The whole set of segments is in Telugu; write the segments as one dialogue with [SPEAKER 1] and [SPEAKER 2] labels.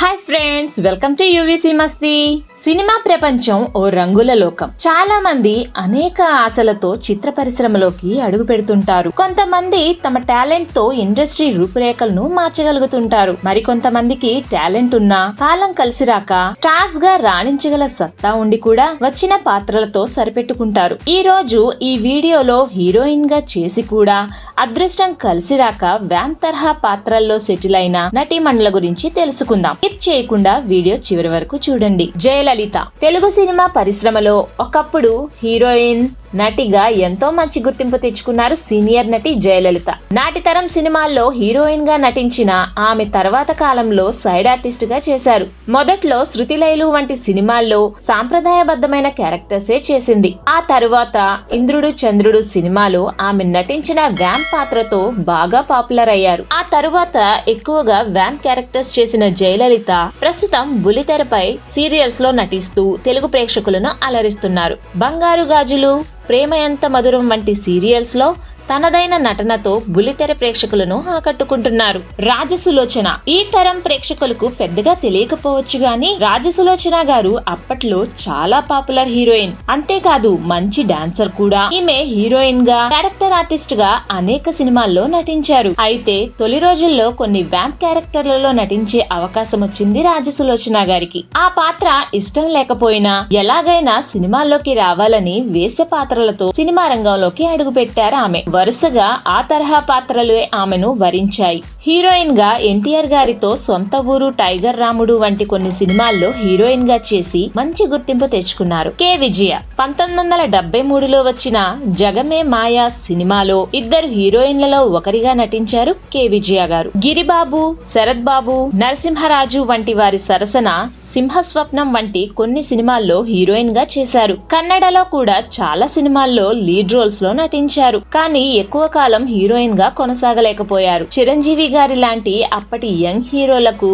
[SPEAKER 1] Hi friends, welcome to UVC Masti. Cinema ప్రపంచం ఓ రంగుల లోకం. చాలా మంది అనేక ఆశలతో చిత్ర పరిశ్రమలోకి అడుగు పెడుతుంటారు. కొంతమంది తమ టాలెంట్ తో ఇండస్ట్రీ రూపురేఖలను మార్చగలుగుతుంటారు. మరికొంతమందికి టాలెంట్ ఉన్నా కాలం కలిసి రాక స్టార్స్ గా రాణించగల సత్తా ఉండి కూడా వచ్చిన పాత్రలతో సరిపెట్టుకుంటారు. ఈ రోజు ఈ వీడియోలో హీరోయిన్ గా చేసి కూడా అదృష్టం కలిసి రాక వ్యామ్ తరహా పాత్రల్లో సెటిల్ అయిన నటీమణుల గురించి తెలుసుకుందాం. స్కిప్ చేయకుండా వీడియో చివరి వరకు చూడండి. జయలలిత తెలుగు సినిమా పరిశ్రమలో ఒకప్పుడు హీరోయిన్, నటిగా ఎంతో మంచి గుర్తింపు తెచ్చుకున్నారు సీనియర్ నటి జయలలిత. నాటి తరం సినిమాల్లో హీరోయిన్ గా నటించిన ఆమె తర్వాత కాలంలో సైడ్ ఆర్టిస్ట్ గా చేశారు. మొదట్లో శృతిలయలు వంటి సినిమాల్లో సాంప్రదాయబద్ధమైన క్యారెక్టర్సే చేసింది. ఆ తరువాత ఇంద్రుడు చంద్రుడు సినిమాలో ఆమె నటించిన వ్యామ్ పాత్రతో బాగా పాపులర్ అయ్యారు. ఆ తరువాత ఎక్కువగా వ్యామ్ క్యారెక్టర్స్ చేసిన జయలలిత ప్రస్తుతం బుల్లితెరపై సీరియల్స్ లో నటిస్తూ తెలుగు ప్రేక్షకులను అలరిస్తున్నారు. బంగారు గాజులు, ప్రేమ ఎంత మధురం వంటి సీరియల్స్ లో తనదైన నటనతో బుల్లితెర ప్రేక్షకులను ఆకట్టుకుంటున్నారు. రాజసులోచన ఈ తరం ప్రేక్షకులకు పెద్దగా తెలియకపోవచ్చు గాని రాజసులోచన గారు అప్పట్లో చాలా పాపులర్ హీరోయిన్. అంతేకాదు మంచి డాన్సర్ కూడా. ఈమె హీరోయిన్ గా, క్యారెక్టర్ ఆర్టిస్ట్ గా అనేక సినిమాల్లో నటించారు. అయితే తొలి రోజుల్లో కొన్ని వ్యాంప్ క్యారెక్టర్లలో నటించే అవకాశం వచ్చింది రాజసులోచన గారికి. ఆ పాత్ర ఇష్టం లేకపోయినా ఎలాగైనా సినిమాల్లోకి రావాలని వేసే పాత్రలతో సినిమా రంగంలోకి అడుగుపెట్టారు ఆమె. వరుసగా ఆ తరహా పాత్రలే ఆమెను వరించాయి. హీరోయిన్ గా ఎన్టీఆర్ గారితో సొంత ఊరు, టైగర్ రాముడు వంటి కొన్ని సినిమాల్లో హీరోయిన్ గా చేసి మంచి గుర్తింపు తెచ్చుకున్నారు. కె విజయ 1973లో వచ్చిన జగమే మాయా సినిమాలో ఇద్దరు హీరోయిన్లలో ఒకరిగా నటించారు కె విజయ గారు. గిరిబాబు, శరత్ బాబు, నరసింహరాజు వంటి వారి సరసన సింహస్వప్నం వంటి కొన్ని సినిమాల్లో హీరోయిన్ గా చేశారు. కన్నడలో కూడా చాలా సినిమాల్లో లీడ్ రోల్స్ లో నటించారు. కానీ ఎక్కువ కాలం హీరోయిన్ గా కొనసాగలేకపోయారు. చిరంజీవి గారి లాంటి అప్పటి యంగ్ హీరోలకు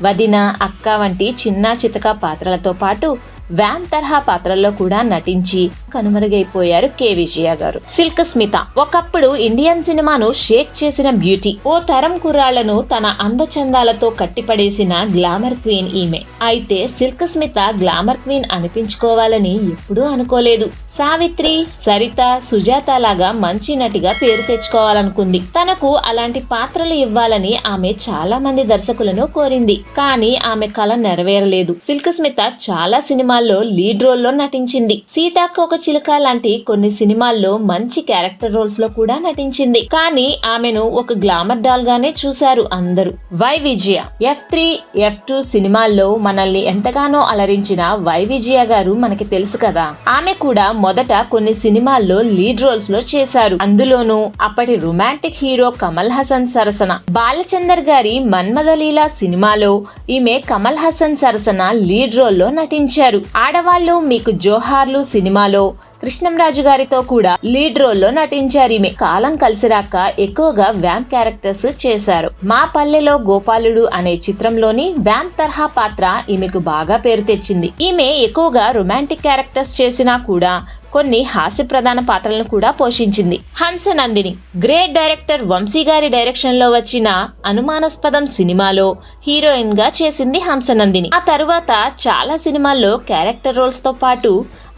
[SPEAKER 1] వదిన, అక్క వంటి చిన్న చితక పాత్రలతో పాటు వ్యామ్ తరహా పాత్రల్లో కూడా నటించి కనుమరుగైపోయారు కె విజయ గారు. సిల్క్ స్మిత ఒకప్పుడు ఇండియన్ సినిమాను షేక్ చేసిన బ్యూటీ. ఓ తరం కుర్రాళ్లను తన అందచందాలతో కట్టిపడేసిన గ్లామర్ క్వీన్ ఈమె. అయితే సిల్క్ స్మిత గ్లామర్ క్వీన్ అనిపించుకోవాలని ఎప్పుడూ అనుకోలేదు. సావిత్రి, సరిత, సుజాత లాగా మంచి నటిగా పేరు తెచ్చుకోవాలనుకుంది. తనకు అలాంటి పాత్రలు ఇవ్వాలని ఆమె చాలా మంది దర్శకులను కోరింది. కానీ ఆమె కల నెరవేరలేదు. సిల్క్ స్మిత చాలా సినిమాల్లో లీడ్ రోల్ లో నటించింది. సీతాకోక చిలుక లాంటి కొన్ని సినిమాల్లో మంచి క్యారెక్టర్ రోల్స్ లో కూడా నటించింది. కానీ ఆమెను ఒక గ్లామర్ డాల్ గానే చూశారు అందరూ. వై విజయ F3, F2 సినిమాల్లో మనల్ని ఎంతగానో అలరించిన వై విజయ గారు మనకి తెలుసు కదా. ఆమె కూడా మొదట కొన్ని సినిమాల్లో లీడ్ రోల్స్ లో చేశారు. అందులోనూ అప్పటి రొమాంటిక్ హీరో కమల్ హాసన్ సరసన బాలచందర్ గారి మన్మథలీల సినిమాలో ఈమె కమల్ హాసన్ సరసన లీడ్ రోల్ లో నటించారు. ఆడవాళ్ళు మీకు జోహార్లు సినిమాలో కృష్ణంరాజు గారితో కూడా లీడ్ రోల్ లో నటించారు. ఈమె కాలం కలిసిరాక ఎక్కువగా వ్యాంప్ క్యారెక్టర్స్ చేశారు. మా పల్లెలో గోపాలుడు అనే చిత్రంలోని వ్యాంప్ తరహా పాత్ర ఈమెకు బాగా పేరు తెచ్చింది. ఈమె ఎక్కువగా రొమాంటిక్ క్యారెక్టర్స్ చేసినా కూడా కొన్ని హాస్య ప్రధాన పాత్రలను కూడా పోషించింది. హంసనందిని గ్రేట్ డైరెక్టర్ వంశీ గారి డైరెక్షన్ లో వచ్చిన అనుమానాస్పదం సినిమాలో హీరోయిన్ గా చేసింది హంసనందిని. ఆ తరువాత చాలా సినిమాల్లో క్యారెక్టర్ రోల్స్ తో పాటు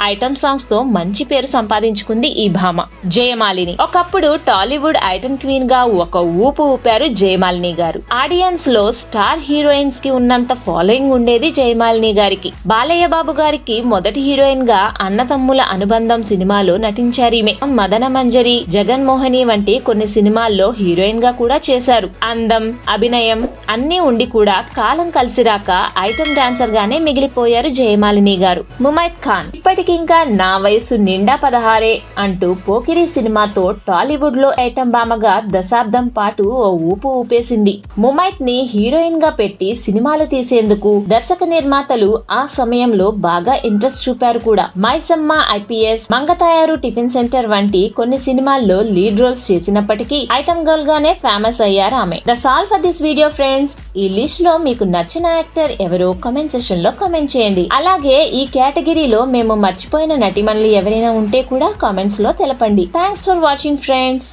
[SPEAKER 1] ఐటమ్ సాంగ్స్ తో మంచి పేరు సంపాదించుకుంది ఈ భామ. జయమాలిని ఒకప్పుడు టాలీవుడ్ ఐటమ్ క్వీన్ గా ఒక ఊపు ఊపారు జయమాలిని గారు. ఆడియన్స్ లో స్టార్ హీరోయిన్స్ కి ఉన్నంత ఫాలోయింగ్ ఉండేది జయమాలిని గారికి. బాలయ్య బాబు గారికి మొదటి హీరోయిన్ గా అన్నతమ్ముల అనుబంధం సినిమాలో నటించారు ఈమె. మదన మంజరి, జగన్మోహిని వంటి కొన్ని సినిమాల్లో హీరోయిన్ గా కూడా చేశారు. అందం, అభినయం అన్ని ఉండి కూడా కాలం కలిసిరాక ఐటమ్ డాన్సర్ గానే మిగిలిపోయారు జయమాలిని గారు. ముమైత్ ఖాన్ ఇప్పటికి ఇంకా నా వయసు నిండా 16 అంటూ పోకిరి సినిమాతో టాలీవుడ్ లో ఐటమ్ బామగా దశాబ్దం పాటు ఓ ఊపు ఊపేసింది. ముమైత్ ని హీరోయిన్ గా పెట్టి సినిమాలు తీసేందుకు దర్శక నిర్మాతలు ఆ సమయంలో బాగా ఇంట్రెస్ట్ చూపారు కూడా. Maisamma IPS, Mangathayaru tiffin centre వంటి కొన్ని సినిమాల్లో లీడ్ రోల్స్ చేసినప్పటికీ ఐటమ్ గర్ల్ గానే ఫేమస్ అయ్యారు ఆమె. That's all for this video friends. ఈ లిస్ట్ లో మీకు నచ్చిన యాక్టర్ ఎవరో కామెంట్ సెక్షన్ లో కామెంట్ చేయండి. అలాగే ఈ కేటగిరీలో మేము మర్చిపోయిన నటీమణులు ఎవరైనా ఉంటే కూడా కామెంట్స్ లో తెలపండి. Thanks for watching friends.